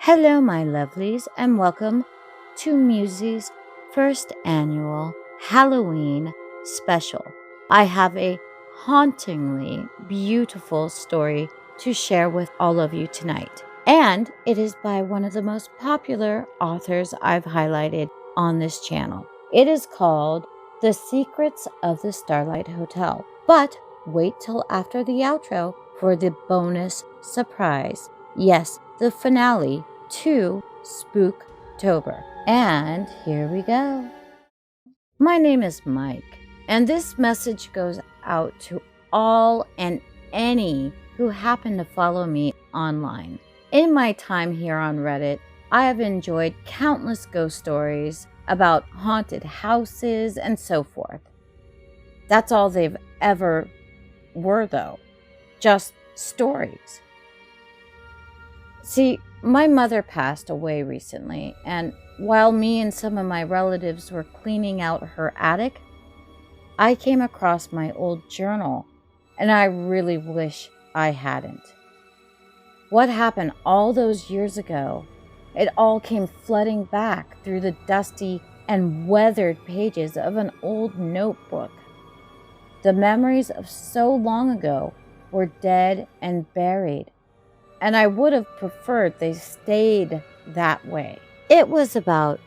Hello, my lovelies, and welcome to Musey's first annual Halloween special. I have a hauntingly beautiful story to share with all of you tonight, and it is by one of the most popular authors I've highlighted on this channel. It is called The Secrets of the Starlight Hotel, but wait till after the outro for the bonus surprise. Yes, the finale to Spooktober. And here we go. My name is Mike, and this message goes out to all and any who happen to follow me online. In my time here on Reddit, I have enjoyed countless ghost stories about haunted houses and so forth. That's all they've ever were, though. Just stories. See, my mother passed away recently, and while me and some of my relatives were cleaning out her attic, I came across my old journal, and I really wish I hadn't. What happened all those years ago? It all came flooding back through the dusty and weathered pages of an old notebook. The memories of so long ago were dead and buried, and I would have preferred they stayed that way. It was about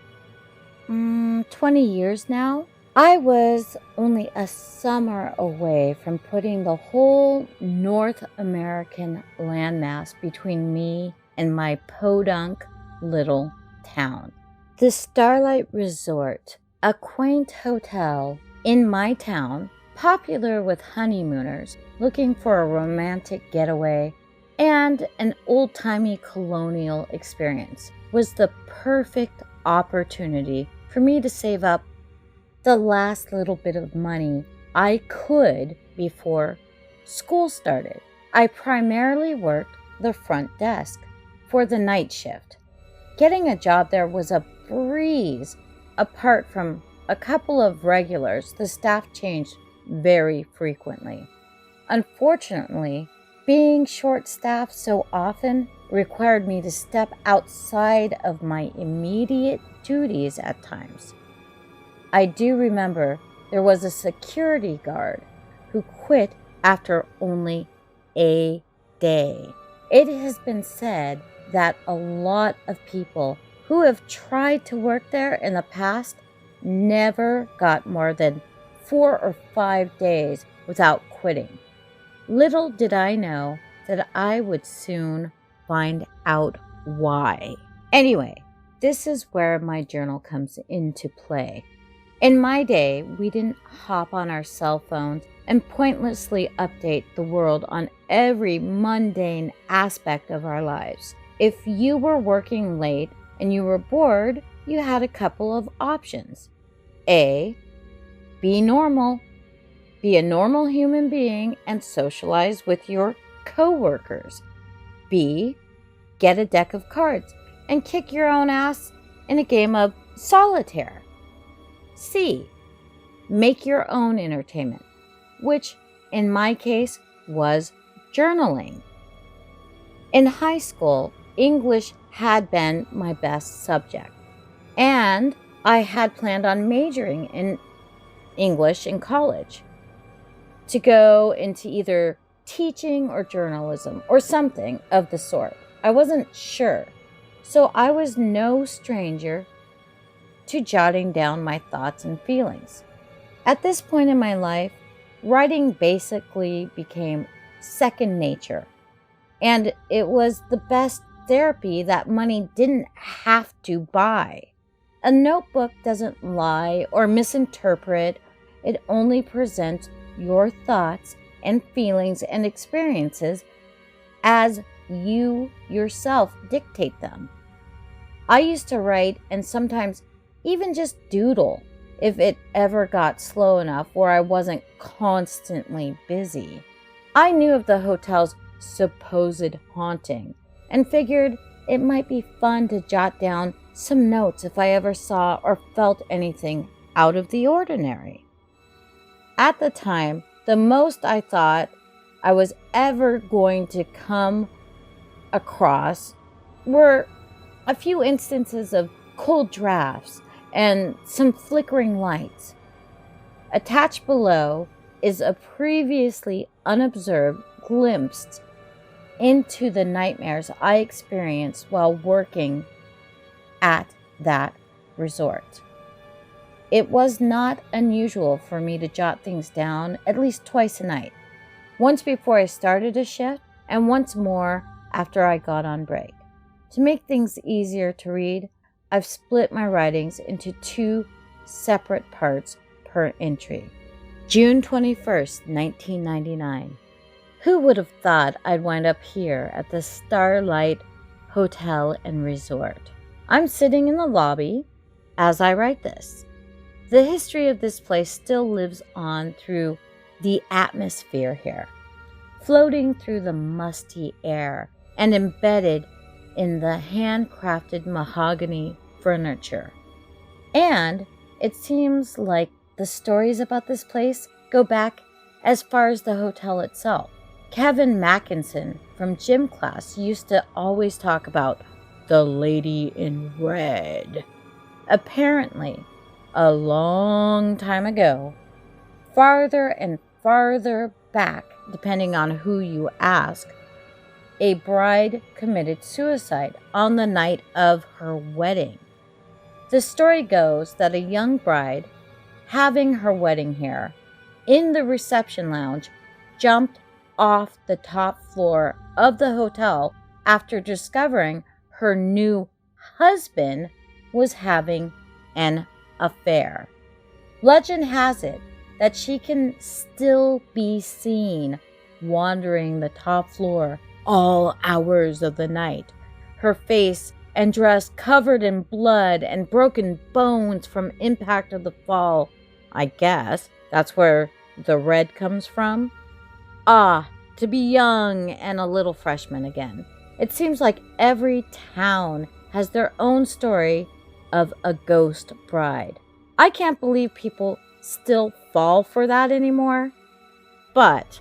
20 years now. I was only a summer away from putting the whole North American landmass between me and my podunk little town. The Starlight Resort, a quaint hotel in my town, popular with honeymooners looking for a romantic getaway and an old-timey colonial experience, was the perfect opportunity for me to save up the last little bit of money I could before school started. I primarily worked the front desk for the night shift. Getting a job there was a breeze. Apart from a couple of regulars, the staff changed very frequently. Unfortunately, being short-staffed so often required me to step outside of my immediate duties at times. I do remember there was a security guard who quit after only a day. It has been said that a lot of people who have tried to work there in the past never got more than 4 or 5 days without quitting. Little did I know that I would soon find out why. Anyway, this is where my journal comes into play. In my day, we didn't hop on our cell phones and pointlessly update the world on every mundane aspect of our lives. If you were working late and you were bored, you had a couple of options. A, be normal. Be a normal human being and socialize with your coworkers. B, get a deck of cards and kick your own ass in a game of solitaire. C, make your own entertainment, which in my case was journaling. In high school, English had been my best subject, and I had planned on majoring in English in college, to go into either teaching or journalism or something of the sort. I wasn't sure, so I was no stranger to jotting down my thoughts and feelings. At this point in my life, writing basically became second nature, and it was the best therapy that money didn't have to buy. A notebook doesn't lie or misinterpret, it only presents your thoughts and feelings and experiences as you yourself dictate them. I used to write and sometimes even just doodle if it ever got slow enough where I wasn't constantly busy. I knew of the hotel's supposed haunting and figured it might be fun to jot down some notes if I ever saw or felt anything out of the ordinary. At the time, the most I thought I was ever going to come across were a few instances of cold drafts, and some flickering lights. Attached below is a previously unobserved glimpse into the nightmares I experienced while working at that resort. It was not unusual for me to jot things down at least twice a night, once before I started a shift and once more after I got on break. To make things easier to read, I've split my writings into 2 separate parts per entry. June 21st, 1999. Who would have thought I'd wind up here at the Starlight Hotel and Resort? I'm sitting in the lobby as I write this. The history of this place still lives on through the atmosphere here, floating through the musty air and embedded in the handcrafted mahogany furniture. And it seems like the stories about this place go back as far as the hotel itself. Kevin Mackinson from gym class used to always talk about the lady in red. Apparently, a long time ago, farther and farther back, depending on who you ask, a bride committed suicide on the night of her wedding. The story goes that a young bride, having her wedding here, in the reception lounge, jumped off the top floor of the hotel after discovering her new husband was having an affair. Legend has it that she can still be seen wandering the top floor all hours of the night, her face and dress covered in blood and broken bones from impact of the fall. I guess that's where the red comes from. Ah, to be young and a little freshman again. It seems like every town has their own story of a ghost bride. I can't believe people still fall for that anymore. But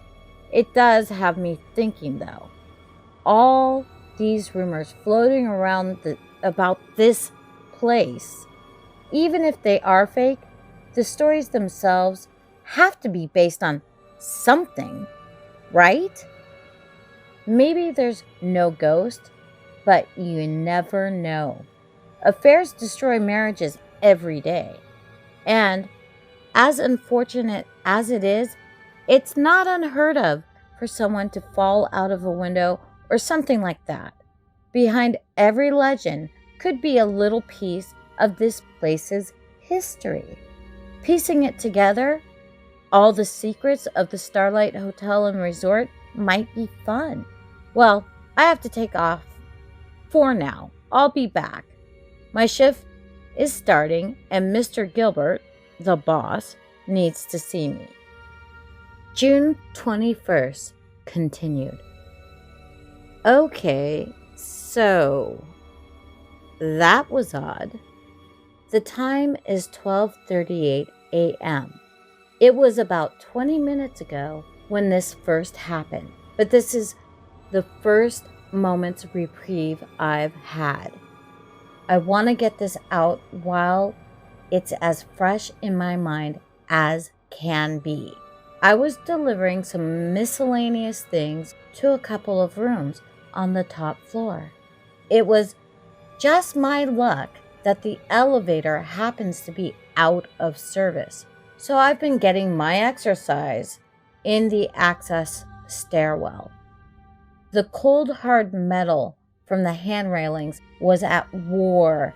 it does have me thinking, though. All these rumors floating around about this place, even if they are fake, the stories themselves have to be based on something, right? Maybe there's no ghost, but you never know. Affairs destroy marriages every day. And as unfortunate as it is, it's not unheard of for someone to fall out of a window or something like that. Behind every legend could be a little piece of this place's history. Piecing it together, all the secrets of the Starlight Hotel and Resort might be fun. Well, I have to take off for now. I'll be back. My shift is starting and Mr. Gilbert, the boss, needs to see me. June 21st, continued. Okay, so that was odd. The time is 12:38 a.m. It was about 20 minutes ago when this first happened, but this is the first moment's reprieve I've had. I want to get this out while it's as fresh in my mind as can be. I was delivering some miscellaneous things to a couple of rooms on the top floor. It was just my luck that the elevator happens to be out of service, so I've been getting my exercise in the access stairwell. The cold hard metal from the hand railings was at war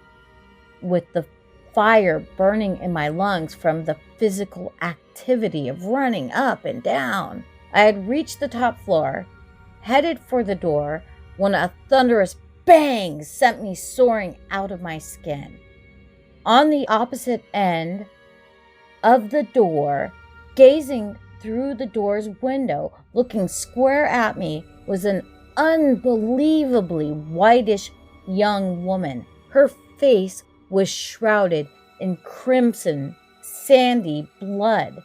with the fire burning in my lungs from the physical activity of running up and down. I had reached the top floor, headed for the door, when a thunderous bang sent me soaring out of my skin. On the opposite end of the door, gazing through the door's window, looking square at me, was an unbelievably whitish young woman. Her face was shrouded in crimson, sandy blood.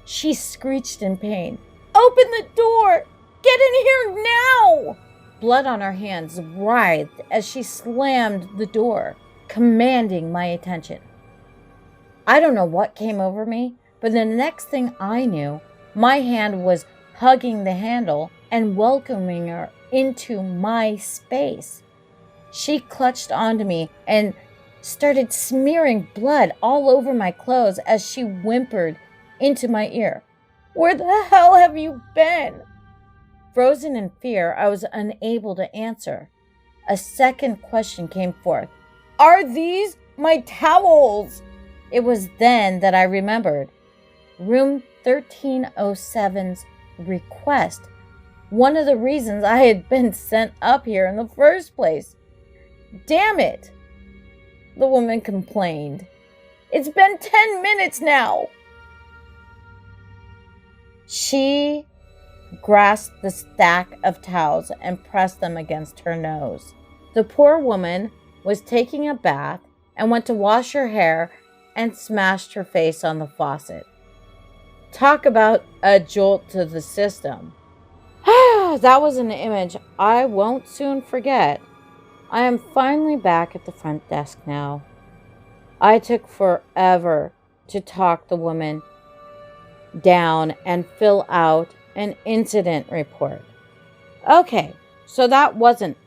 She screeched in pain, "Open the door! Get in here now!" blood on her hands writhed as she slammed the door, commanding my attention. I don't know what came over me, but the next thing I knew, my hand was hugging the handle and welcoming her into my space. She clutched onto me and started smearing blood all over my clothes as she whimpered into my ear, "Where the hell have you been?" Frozen in fear, I was unable to answer. A second question came forth. "Are these my towels?" It was then that I remembered. Room 1307's request. One of the reasons I had been sent up here in the first place. "Damn it," the woman complained. "It's been 10 minutes now." She grasped the stack of towels and pressed them against her nose. The poor woman was taking a bath and went to wash her hair and smashed her face on the faucet. Talk about a jolt to the system. That was an image I won't soon forget. I am finally back at the front desk now. I took forever to talk the woman down and fill out an incident report. Okay, so that wasn't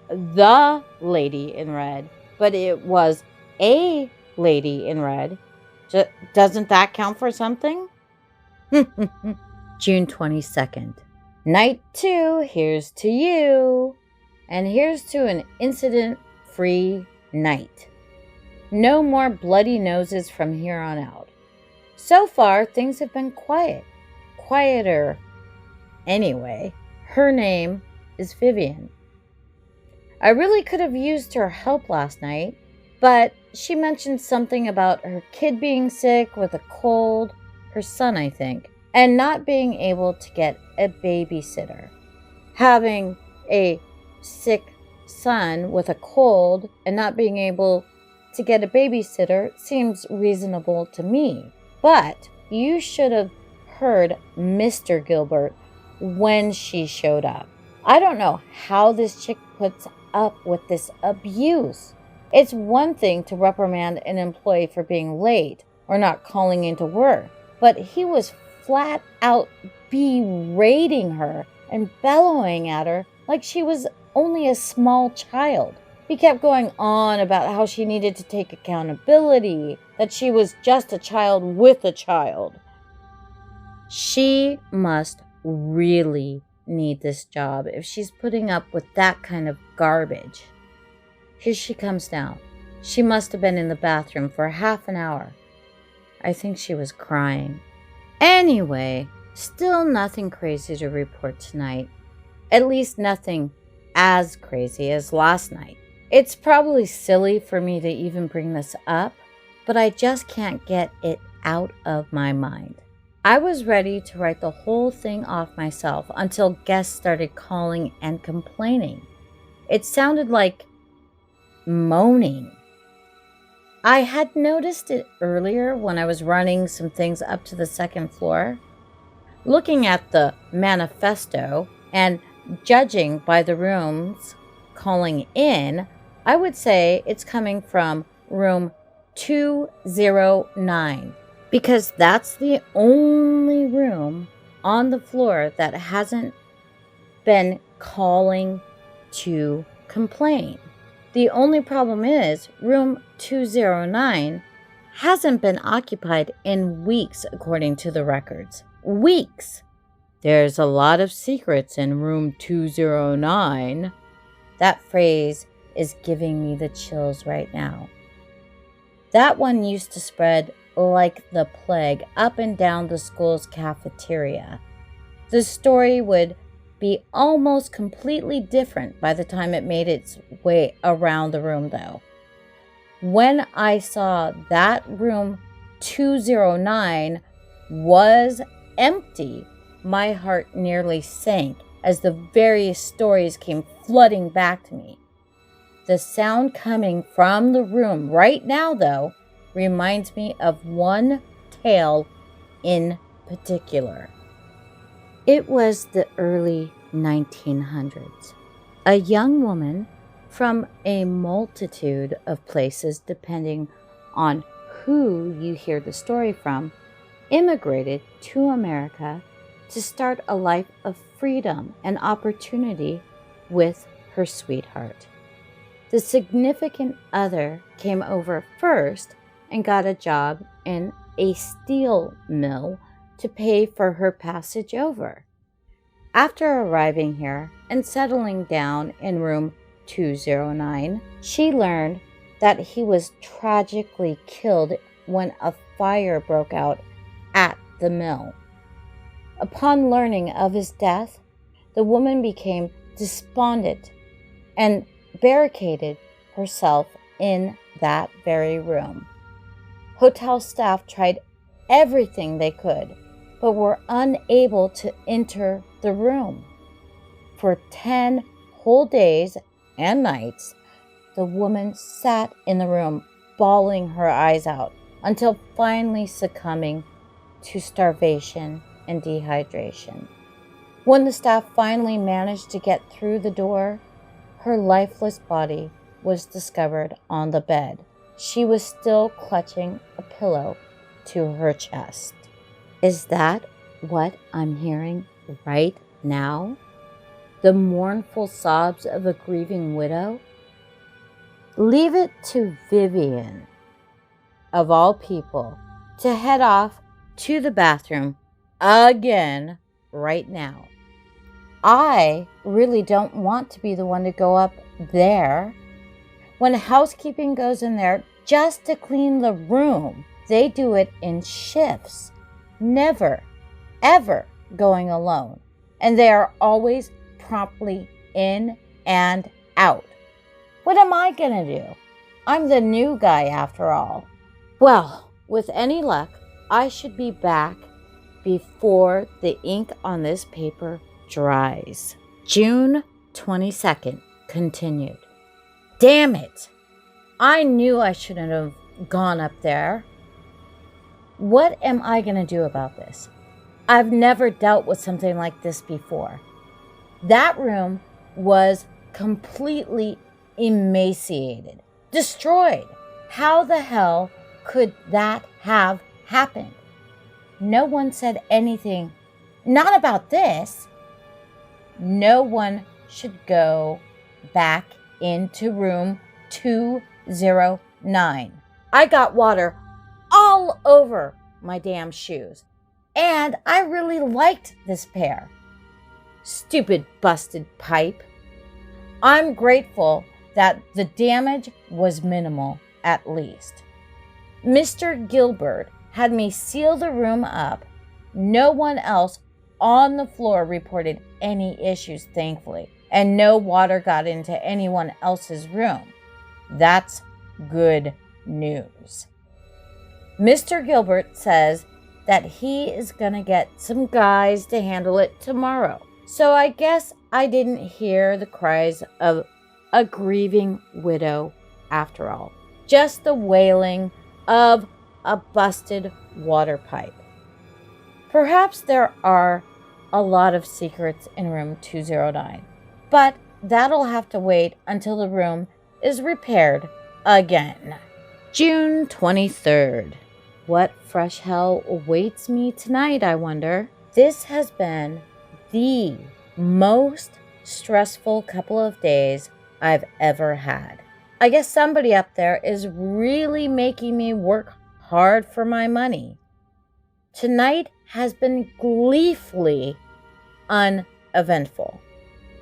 the lady in red, but it was a lady in red. Doesn't that count for something? June 22nd. Night 2, here's to you. And here's to an incident-free night. No more bloody noses from here on out. So far, things have been quiet. Quieter. Anyway, her name is Vivian. I really could have used her help last night, but she mentioned something about her kid being sick with a cold, her son, I think, and not being able to get a babysitter. Having a sick son with a cold and not being able to get a babysitter seems reasonable to me. But you should have heard Mr. Gilbert when she showed up. I don't know how this chick puts up with this abuse. It's one thing to reprimand an employee for being late or not calling into work, but he was flat out berating her and bellowing at her like she was only a small child. He kept going on about how she needed to take accountability, that she was just a child with a child. She must really need this job if she's putting up with that kind of garbage. Here she comes now. She must have been in the bathroom for half an hour. I think she was crying. Anyway, still nothing crazy to report tonight. At least nothing as crazy as last night. It's probably silly for me to even bring this up, but I just can't get it out of my mind. I was ready to write the whole thing off myself until guests started calling and complaining. It sounded like moaning. I had noticed it earlier when I was running some things up to the second floor. Looking at the manifesto and judging by the rooms calling in, I would say it's coming from room 209 because that's the only room on the floor that hasn't been calling to complain. The only problem is room 209 hasn't been occupied in weeks according to the records. Weeks! There's a lot of secrets in room 209. That phrase is giving me the chills right now. That one used to spread like the plague up and down the school's cafeteria. The story would be almost completely different by the time it made its way around the room, though. When I saw that room 209 was empty, my heart nearly sank as the various stories came flooding back to me. The sound coming from the room right now, though, reminds me of one tale in particular. It was the early 1900s. A young woman from a multitude of places, depending on who you hear the story from, immigrated to America to start a life of freedom and opportunity with her sweetheart. The significant other came over first and got a job in a steel mill to pay for her passage over. After arriving here and settling down in room 209, she learned that he was tragically killed when a fire broke out at the mill. Upon learning of his death, the woman became despondent and barricaded herself in that very room. Hotel staff tried everything they could, but were unable to enter the room. For 10 whole days and nights, the woman sat in the room, bawling her eyes out, until finally succumbing to starvation and dehydration. When the staff finally managed to get through the door, her lifeless body was discovered on the bed. She was still clutching a pillow to her chest. Is that what I'm hearing right now? The mournful sobs of a grieving widow? Leave it to Vivian, of all people, to head off to the bathroom again right now. I really don't want to be the one to go up there. When housekeeping goes in there just to clean the room, they do it in shifts, never, ever going alone. And they are always promptly in and out. What am I going to do? I'm the new guy after all. Well, with any luck, I should be back before the ink on this paper dries. June 22nd continued. Damn it! I knew I shouldn't have gone up there. What am I going to do about this? I've never dealt with something like this before. That room was completely emaciated, destroyed. How the hell could that have happened? No one said anything, not about this. No one should go back into room 209. I got water all over my damn shoes, and I really liked this pair. Stupid busted pipe. I'm grateful that the damage was minimal, at least. Mr. Gilbert had me seal the room up. No one else on the floor reported any issues, thankfully, and no water got into anyone else's room. That's good news. Mr. Gilbert says that he is going to get some guys to handle it tomorrow. So I guess I didn't hear the cries of a grieving widow after all. Just the wailing of a busted water pipe. Perhaps there are a lot of secrets in room 209, but that'll have to wait until the room is repaired again. June 23rd. What fresh hell awaits me tonight, I wonder? This has been the most stressful couple of days I've ever had. I guess somebody up there is really making me work hard for my money. Tonight has been gleefully uneventful.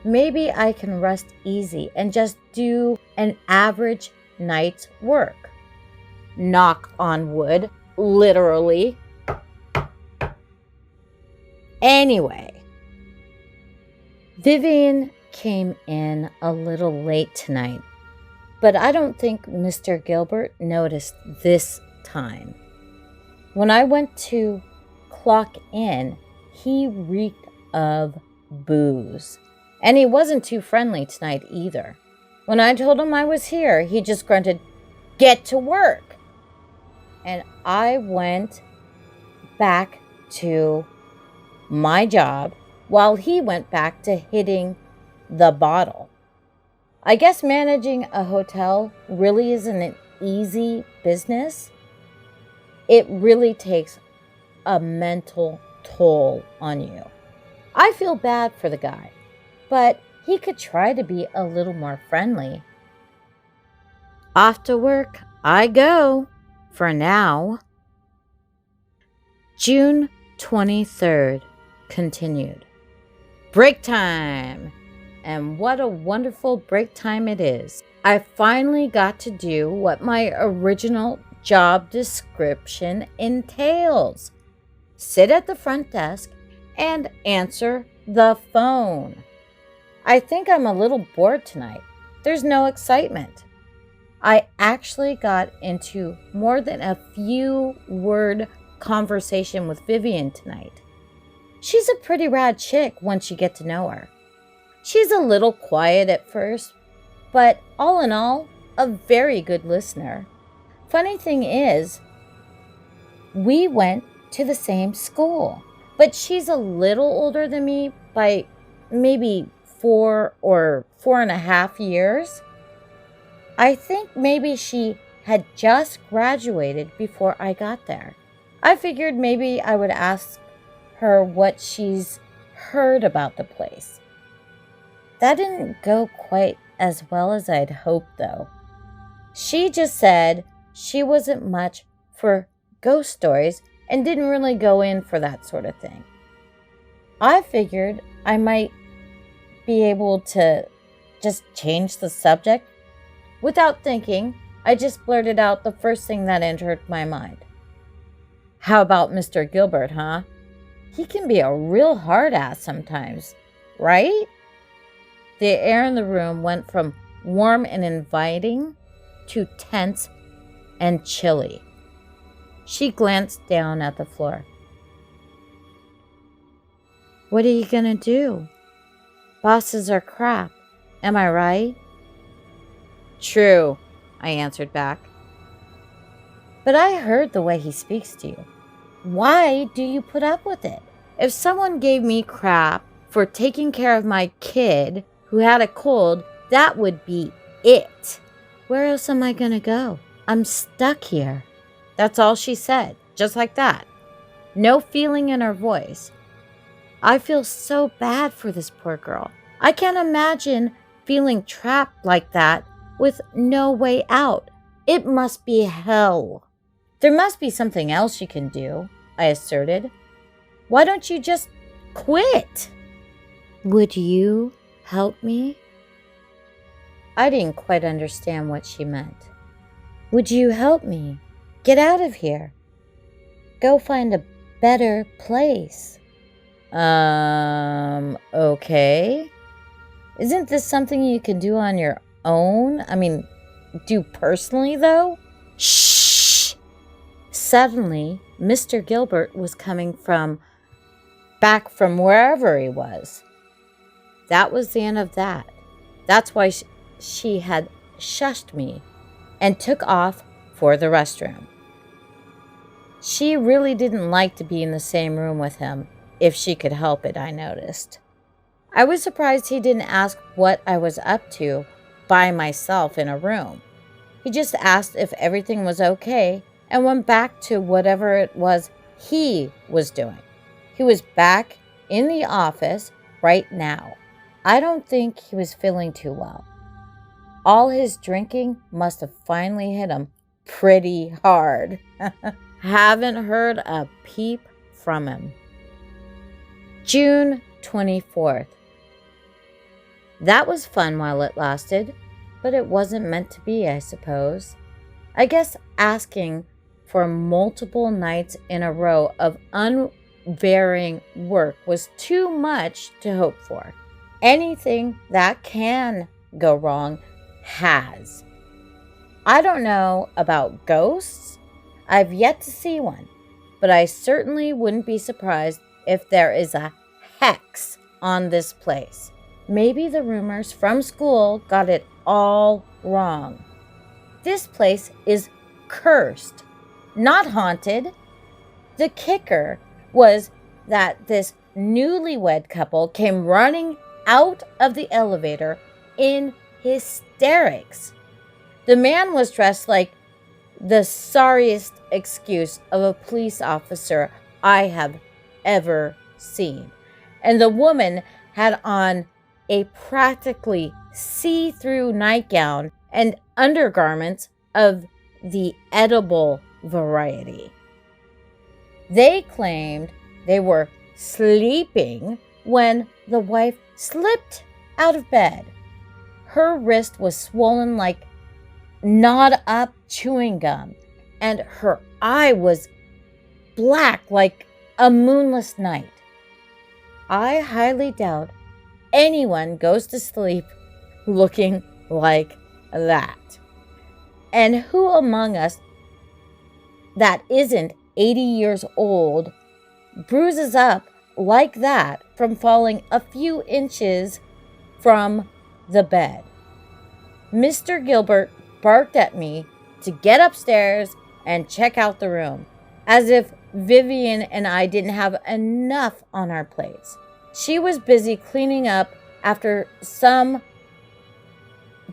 Maybe I can rest easy and just do an average night's work. Knock on wood, literally. Anyway, Vivian came in a little late tonight, but I don't think Mr. Gilbert noticed this time. When I went to clock in, he reeked of booze. And he wasn't too friendly tonight either. When I told him I was here, he just grunted, "Get to work." And I went back to my job while he went back to hitting the bottle. I guess managing a hotel really isn't an easy business. It really takes a mental toll on you. I feel bad for the guy, but he could try to be a little more friendly. Off to work I go, for now. June 23rd, continued. Break time! And what a wonderful break time it is. I finally got to do what my original job description entails. Sit at the front desk and answer the phone. I think I'm a little bored tonight. There's no excitement. I actually got into more than a few word conversation with Vivian tonight. She's a pretty rad chick once you get to know her. She's a little quiet at first, but all in all, a very good listener. Funny thing is, we went to the same school, but she's a little older than me by maybe 4 or 4.5 years. I think maybe she had just graduated before I got there. I figured maybe I would ask her what she's heard about the place. That didn't go quite as well as I'd hoped, though. She just said she wasn't much for ghost stories and didn't really go in for that sort of thing. I figured I might be able to just change the subject. Without thinking, I just blurted out the first thing that entered my mind. How about Mr. Gilbert, huh? He can be a real hard ass sometimes, right? The air in the room went from warm and inviting to tense and chilly. She glanced down at the floor. What are you gonna do? Bosses are crap, am I right? True, I answered back. But I heard the way he speaks to you. Why do you put up with it? If someone gave me crap for taking care of my kid who had a cold, that would be it. Where else am I gonna go? I'm stuck here. That's all she said, just like that. No feeling in her voice. I feel so bad for this poor girl. I can't imagine feeling trapped like that with no way out. It must be hell. There must be something else you can do, I asserted. Why don't you just quit? Would you help me? I didn't quite understand what she meant. Would you help me get out of here? Go find a better place. Okay. Isn't this something you can do on your own? I mean, do personally, though? Shh! Suddenly, Mr. Gilbert was coming back from wherever he was. That was the end of that. That's why she had shushed me and took off for the restroom. She really didn't like to be in the same room with him, if she could help it, I noticed. I was surprised he didn't ask what I was up to by myself in a room. He just asked if everything was okay and went back to whatever it was he was doing. He was back in the office right now. I don't think he was feeling too well. All his drinking must have finally hit him pretty hard. Haven't heard a peep from him. June 24th. That was fun while it lasted, but it wasn't meant to be, I suppose. I guess asking for multiple nights in a row of unvarying work was too much to hope for. Anything that can go wrong has. I don't know about ghosts. I've yet to see one, but I certainly wouldn't be surprised if there is a hex on this place. Maybe the rumors from school got it all wrong. This place is cursed, not haunted. The kicker was that this newlywed couple came running out of the elevator in hysterics. The man was dressed like the sorriest excuse of a police officer I have ever seen. And the woman had on a practically see-through nightgown and undergarments of the edible variety. They claimed they were sleeping when the wife slipped out of bed. Her wrist was swollen like gnawed up chewing gum, and her eye was black like a moonless night. I highly doubt anyone goes to sleep looking like that. And who among us that isn't 80 years old bruises up like that from falling a few inches from the bed? Mr. Gilbert barked at me to get upstairs and check out the room, as if Vivian and I didn't have enough on our plates. She was busy cleaning up after some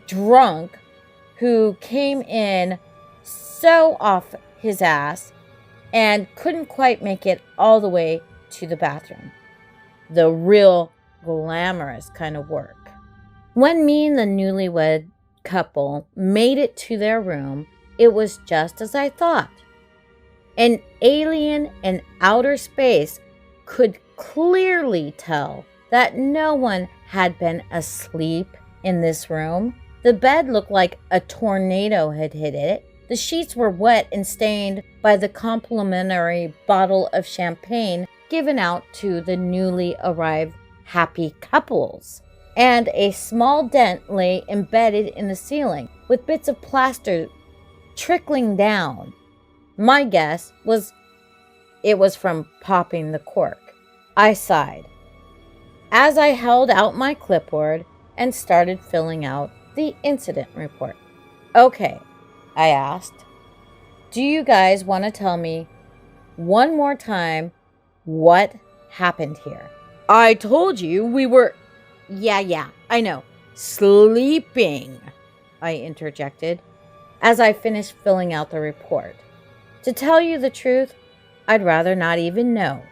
drunk who came in so off his ass and couldn't quite make it all the way to the bathroom. The real glamorous kind of work. When me and the newlywed couple made it to their room, it was just as I thought. An alien in outer space could clearly tell that no one had been asleep in this room. The bed looked like a tornado had hit it. The sheets were wet and stained by the complimentary bottle of champagne given out to the newly arrived happy couples. And a small dent lay embedded in the ceiling, with bits of plaster trickling down. My guess was it was from popping the cork. I sighed as I held out my clipboard and started filling out the incident report. Okay, I asked, do you guys want to tell me one more time what happened here? I told you we were... Yeah, I know. Sleeping, I interjected as I finished filling out the report. To tell you the truth, I'd rather not even know,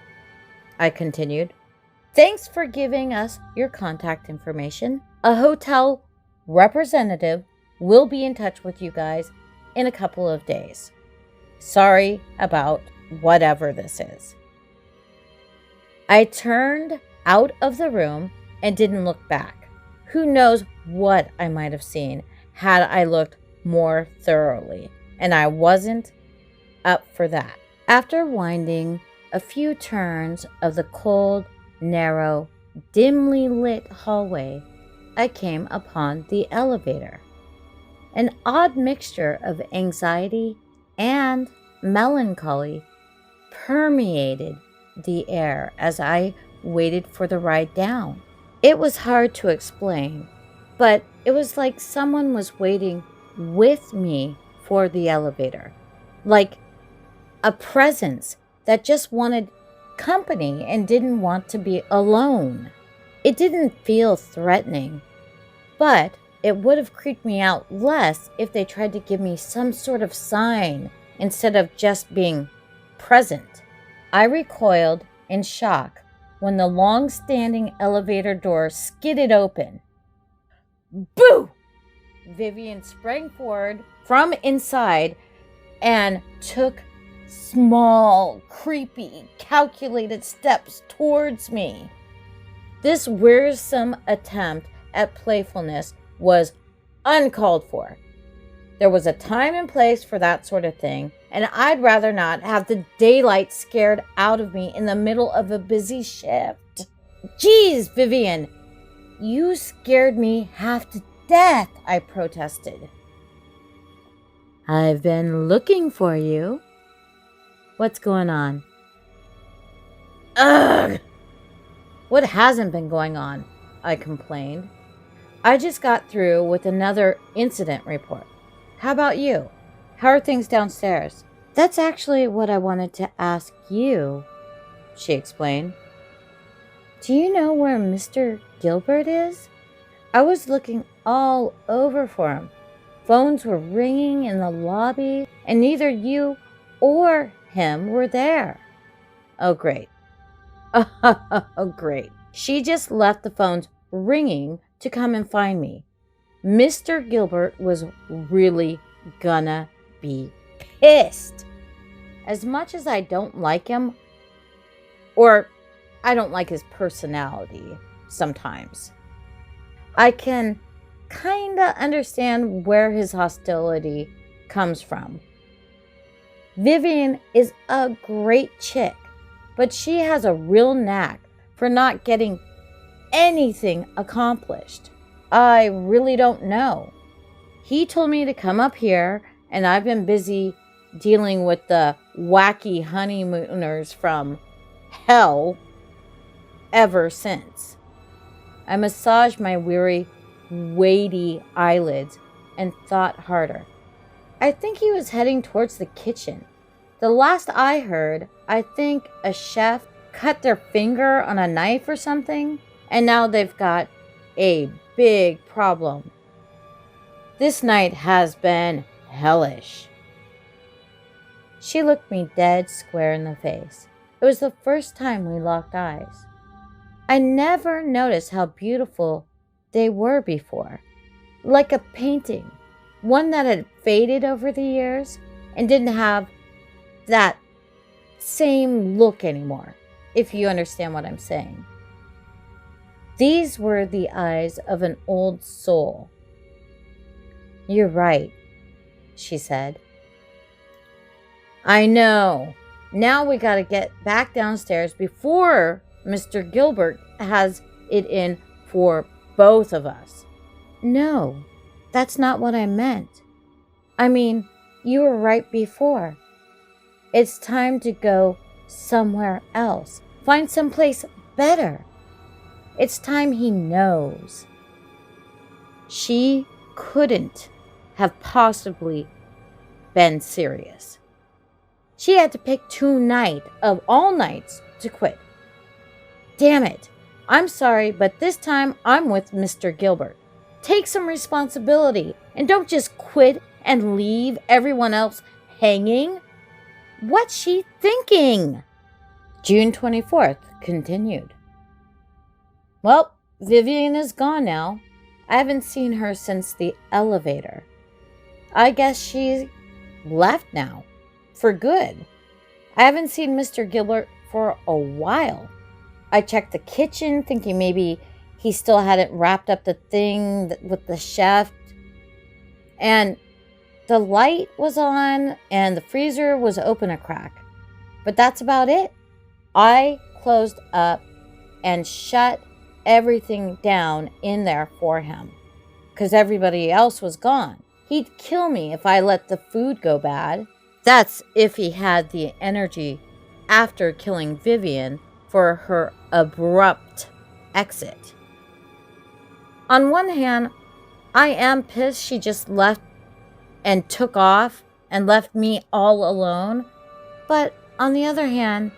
I continued. Thanks for giving us your contact information. A hotel representative will be in touch with you guys in a couple of days. Sorry about whatever this is. I turned out of the room and didn't look back. Who knows what I might have seen had I looked more thoroughly, and I wasn't up for that. After winding a few turns of the cold, narrow, dimly lit hallway, I came upon the elevator. An odd mixture of anxiety and melancholy permeated the air as I waited for the ride down. It was hard to explain, but it was like someone was waiting with me for the elevator, like a presence that just wanted company and didn't want to be alone. It didn't feel threatening, but it would have creeped me out less if they tried to give me some sort of sign instead of just being present. I recoiled in shock when the long-standing elevator door skidded open. Boo! Vivian sprang forward from inside and took small, creepy, calculated steps towards me. This wearisome attempt at playfulness was uncalled for. There was a time and place for that sort of thing, and I'd rather not have the daylight scared out of me in the middle of a busy shift. Geez, Vivian, you scared me half to death, I protested. I've been looking for you. What's going on? Ugh! What hasn't been going on? I complained. I just got through with another incident report. How about you? How are things downstairs? That's actually what I wanted to ask you, she explained. Do you know where Mr. Gilbert is? I was looking all over for him. Phones were ringing in the lobby, and neither you or him were there. Oh, great. Oh, great. She just left the phones ringing to come and find me. Mr. Gilbert was really gonna be pissed. As much as I don't like him, or I don't like his personality sometimes, I can kinda understand where his hostility comes from. Vivian is a great chick, but she has a real knack for not getting anything accomplished. I really don't know. He told me to come up here, and I've been busy dealing with the wacky honeymooners from hell ever since. I massaged my weary, weighty eyelids and thought harder. I think he was heading towards the kitchen. The last I heard, I think a chef cut their finger on a knife or something, and now they've got a big problem. This night has been hellish. She looked me dead square in the face. It was the first time we locked eyes. I never noticed how beautiful they were before. Like a painting, one that had faded over the years and didn't have that same look anymore, if you understand what I'm saying. These were the eyes of an old soul. You're right, she said. I know. Now we gotta get back downstairs before Mr. Gilbert has it in for both of us. No, that's not what I meant. I mean, you were right before. It's time to go somewhere else. Find someplace better. It's time he knows. She couldn't have possibly been serious. She had to pick tonight of all nights to quit. Damn it. I'm sorry, but this time I'm with Mr. Gilbert. Take some responsibility and don't just quit and leave everyone else hanging. What's she thinking? June 24th continued. Well, Vivian is gone now. I haven't seen her since the elevator. I guess she left now. For good. I haven't seen Mr. Gilbert for a while. I checked the kitchen thinking maybe he still hadn't wrapped up the thing with the chef. And the light was on and the freezer was open a crack. But that's about it. I closed up and shut everything down in there for him because everybody else was gone. He'd kill me if I let the food go bad. That's if he had the energy after killing Vivian for her abrupt exit. On one hand, I am pissed she just left and took off and left me all alone. But on the other hand,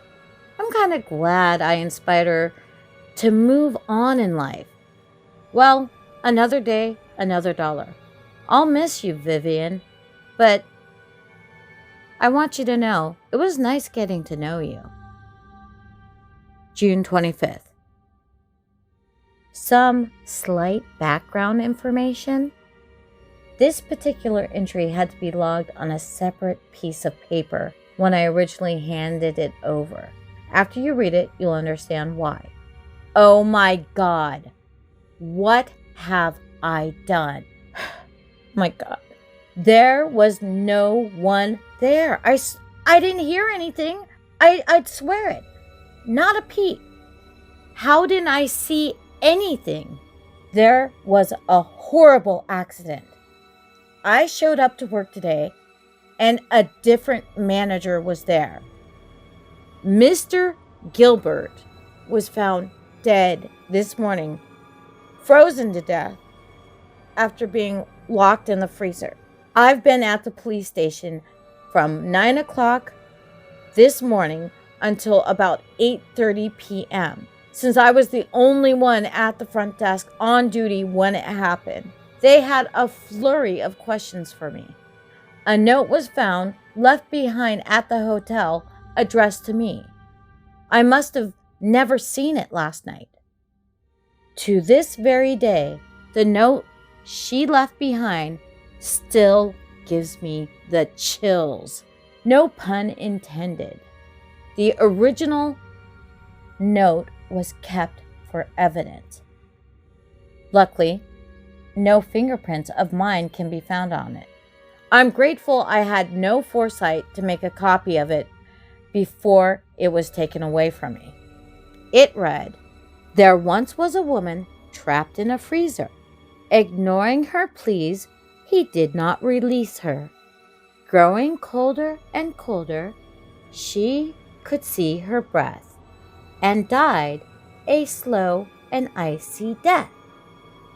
I'm kind of glad I inspired her to move on in life. Well, another day, another dollar. I'll miss you, Vivian, but I want you to know it was nice getting to know you. June 25th. Some slight background information. This particular entry had to be logged on a separate piece of paper when I originally handed it over. After you read it, you'll understand why. Oh my God. What have I done? My God. There was no one there. I didn't hear anything. I'd swear it. Not a peep. How didn't I see anything? There was a horrible accident. I showed up to work today and a different manager was there. Mr. Gilbert was found dead this morning, frozen to death after being locked in the freezer. I've been at the police station from 9 o'clock this morning until about 8:30 p.m. since I was the only one at the front desk on duty when it happened. They had a flurry of questions for me. A note was found, left behind at the hotel, addressed to me. I must have never seen it last night. To this very day, the note she left behind still gives me the chills. No pun intended. The original note was kept for evidence. Luckily, no fingerprints of mine can be found on it. I'm grateful I had no foresight to make a copy of it before it was taken away from me. It read, "There once was a woman trapped in a freezer. Ignoring her pleas, he did not release her. Growing colder and colder, she could see her breath, and died a slow and icy death.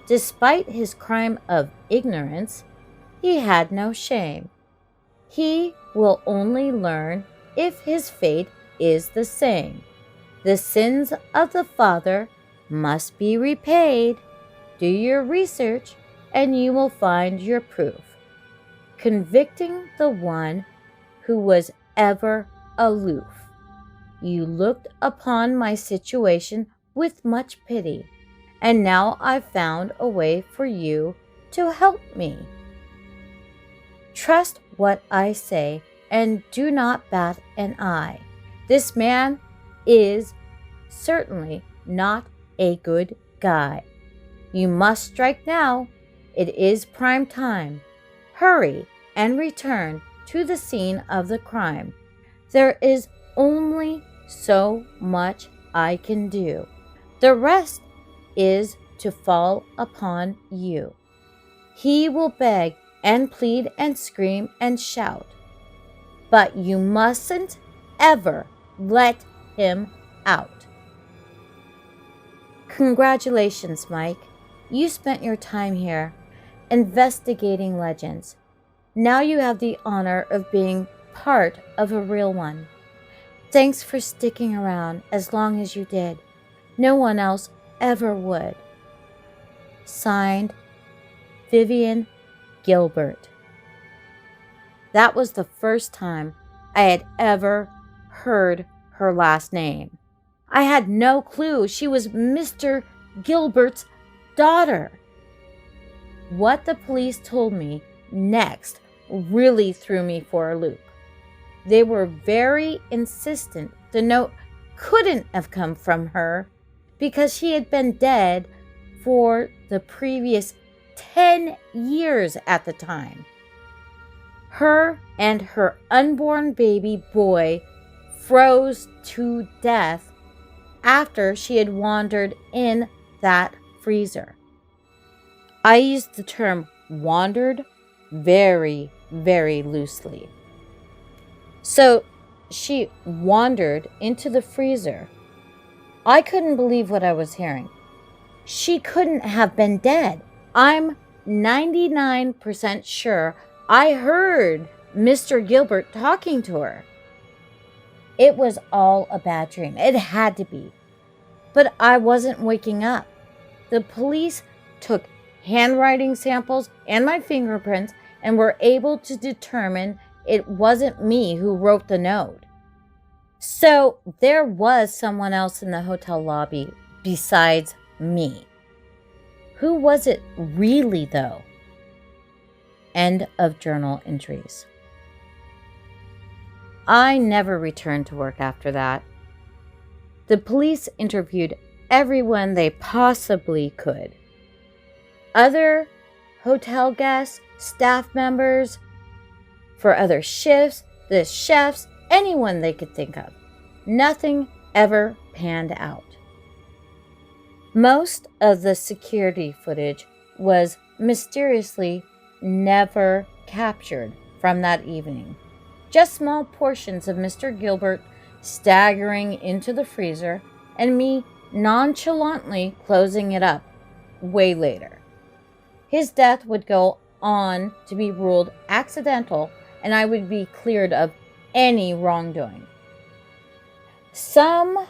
Despite his crime of ignorance, he had no shame. He will only learn if his fate is the same. The sins of the father must be repaid. Do your research, and you will find your proof, convicting the one who was ever aloof. You looked upon my situation with much pity, and now I've found a way for you to help me. Trust what I say, and do not bat an eye. This man is certainly not a good guy. You must strike now. It is prime time. Hurry and return to the scene of the crime. There is only so much I can do. The rest is to fall upon you." He will beg and plead and scream and shout, but you mustn't ever let him out. Congratulations, Mike. You spent your time here investigating legends. Now you have the honor of being part of a real one. Thanks for sticking around as long as you did. No one else ever would. Signed, Vivian Gilbert. That was the first time I had ever heard her last name. I had no clue she was Mr. Gilbert's daughter. What the police told me next really threw me for a loop. They were very insistent the note couldn't have come from her because she had been dead for the previous 10 years at the time. Her and her unborn baby boy froze to death after she had wandered in that freezer. I used the term wandered very, very loosely. So she wandered into the freezer. I couldn't believe what I was hearing. She couldn't have been dead. I'm 99% sure I heard Mr. Gilbert talking to her. It was all a bad dream. It had to be. But I wasn't waking up. The police took handwriting samples and my fingerprints and were able to determine it wasn't me who wrote the note. So there was someone else in the hotel lobby besides me. Who was it really, though? End of journal entries. I never returned to work after that. The police interviewed everyone they possibly could. Other hotel guests, staff members, for other shifts, the chefs, anyone they could think of. Nothing ever panned out. Most of the security footage was mysteriously never captured from that evening. Just small portions of Mr. Gilbert staggering into the freezer and me nonchalantly closing it up way later. His death would go on to be ruled accidental and I would be cleared of any wrongdoing. Some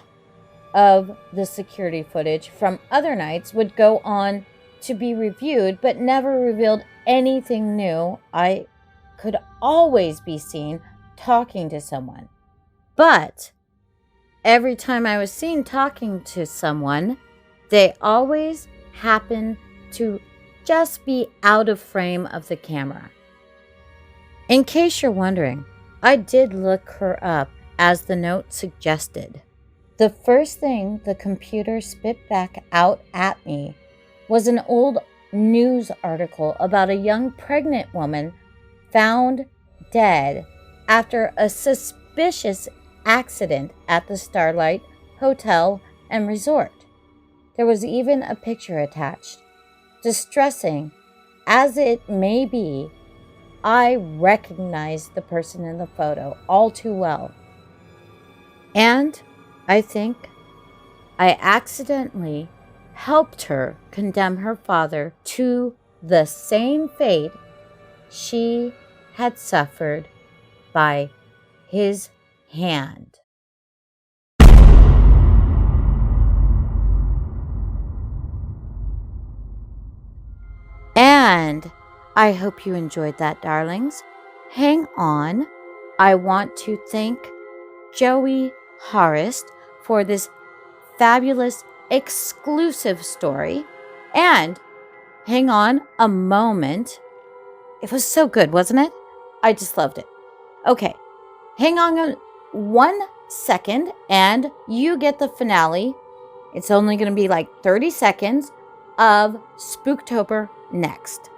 of the security footage from other nights would go on to be reviewed, but never revealed anything new. I could always be seen talking to someone. But every time I was seen talking to someone, they always happened to just be out of frame of the camera. In case you're wondering, I did look her up as the note suggested. The first thing the computer spit back out at me was an old news article about a young pregnant woman found dead after a suspicious accident at the Starlight Hotel and Resort. There was even a picture attached. Distressing as it may be, I recognized the person in the photo all too well. And I think I accidentally helped her condemn her father to the same fate she had suffered by his hand. And I hope you enjoyed that, darlings. Hang on. I want to thank J.Horist for this fabulous exclusive story. And hang on a moment. It was so good, wasn't it? I just loved it. Okay, hang on 1 second and you get the finale. It's only going to be like 30 seconds of Spooktober next.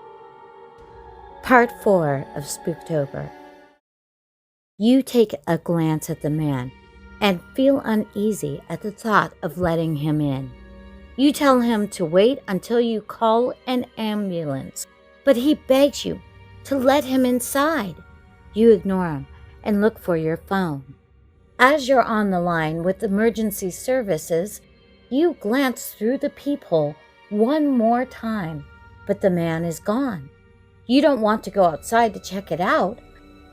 Part 4 of Spooktober. You take a glance at the man and feel uneasy at the thought of letting him in. You tell him to wait until you call an ambulance, but he begs you to let him inside. You ignore him and look for your phone. As you're on the line with emergency services, you glance through the peephole one more time, but the man is gone. You don't want to go outside to check it out,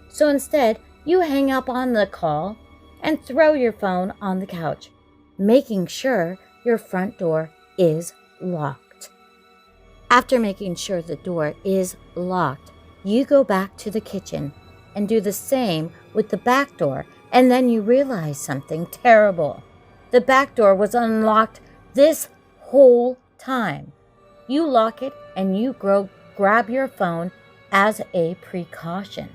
so instead you hang up on the call and throw your phone on the couch, making sure your front door is locked. After making sure the door is locked, you go back to the kitchen and do the same with the back door, and then you realize something terrible. The back door was unlocked this whole time. You lock it and you grab your phone as a precaution.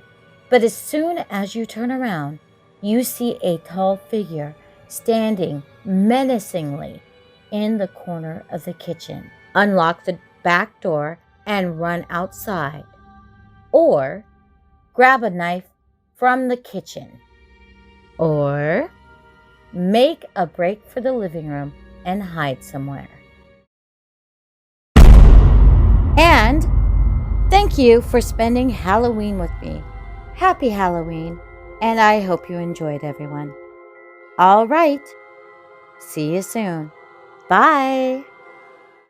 But as soon as you turn around, you see a tall figure standing menacingly in the corner of the kitchen. Unlock the back door and run outside. Or grab a knife from the kitchen. Or make a break for the living room and hide somewhere. And thank you for spending Halloween with me. Happy Halloween, and I hope you enjoyed, everyone. All right. See you soon. Bye.